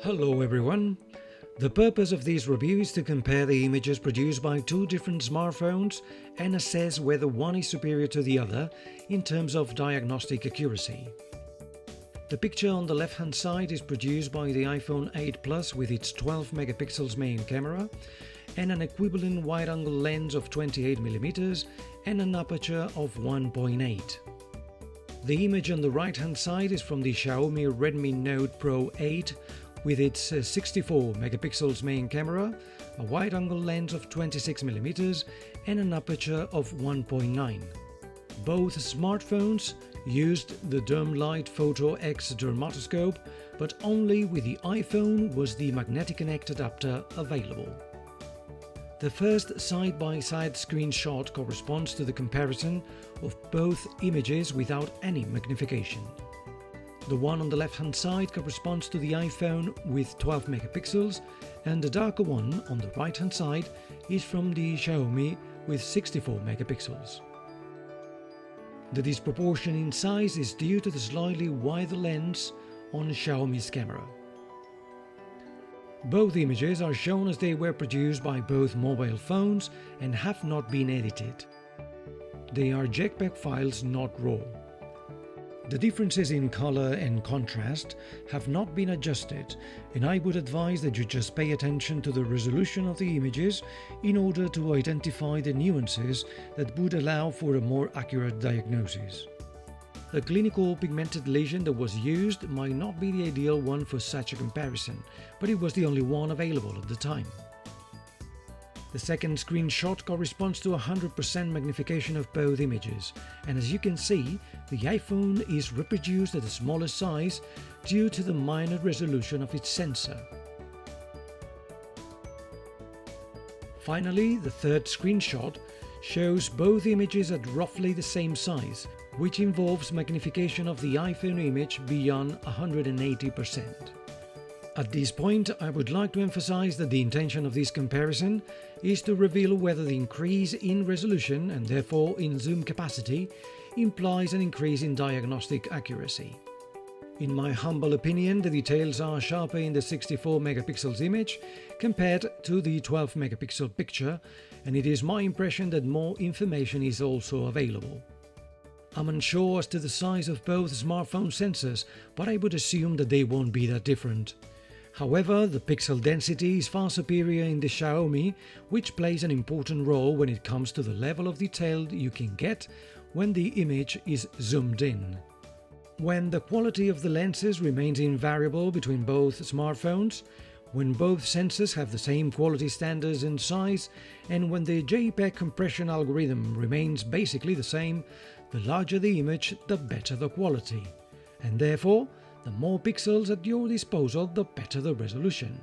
Hello everyone! The purpose of this review is to compare the images produced by two different smartphones and assess whether one is superior to the other in terms of diagnostic accuracy. The picture on the left hand side is produced by the iPhone 8 Plus with its 12 megapixels main camera and an equivalent wide-angle lens of 28mm and an aperture of 1.8. The image on the right hand side is from the Xiaomi Redmi Note Pro 8 with its 64 megapixels main camera, a wide-angle lens of 26mm and an aperture of 1.9. Both smartphones used the Dermlite Foto X dermatoscope, but only with the iPhone was the magneticonnect adapter available. The first side-by-side screenshot corresponds to the comparison of both images without any magnification. The one on the left-hand side corresponds to the iPhone with 12 megapixels, and the darker one on the right-hand side is from the Xiaomi with 64 megapixels. The disproportion in size is due to the slightly wider lens on Xiaomi's camera. Both images are shown as they were produced by both mobile phones and have not been edited. They are JPEG files, not RAW. The differences in color and contrast have not been adjusted, and I would advise that you just pay attention to the resolution of the images in order to identify the nuances that would allow for a more accurate diagnosis. The clinical pigmented lesion that was used might not be the ideal one for such a comparison, but it was the only one available at the time. The second screenshot corresponds to 100% magnification of both images, and as you can see, the iPhone is reproduced at a smaller size due to the minor resolution of its sensor. Finally, the third screenshot shows both images at roughly the same size, which involves magnification of the iPhone image beyond 180%. At this point, I would like to emphasize that the intention of this comparison is to reveal whether the increase in resolution and therefore in zoom capacity implies an increase in diagnostic accuracy. In my humble opinion, the details are sharper in the 64 megapixels image compared to the 12 megapixel picture, and it is my impression that more information is also available. I'm unsure as to the size of both smartphone sensors, but I would assume that they won't be that different. However, the pixel density is far superior in the Xiaomi, which plays an important role when it comes to the level of detail you can get when the image is zoomed in. When the quality of the lenses remains invariable between both smartphones, when both sensors have the same quality standards and size, and when the JPEG compression algorithm remains basically the same, the larger the image, the better the quality. And therefore, the more pixels at your disposal, the better the resolution.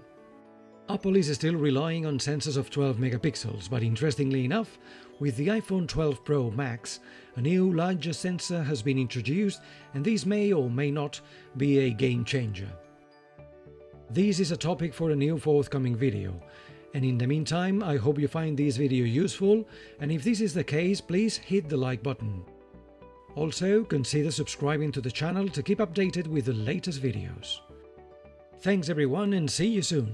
Apple is still relying on sensors of 12 megapixels, but interestingly enough, with the iPhone 12 Pro Max, a new larger sensor has been introduced, and this may or may not be a game changer. This is a topic for a new forthcoming video, and in the meantime, I hope you find this video useful, and if this is the case, please hit the like button. Also, consider subscribing to the channel to keep updated with the latest videos. Thanks everyone, and see you soon!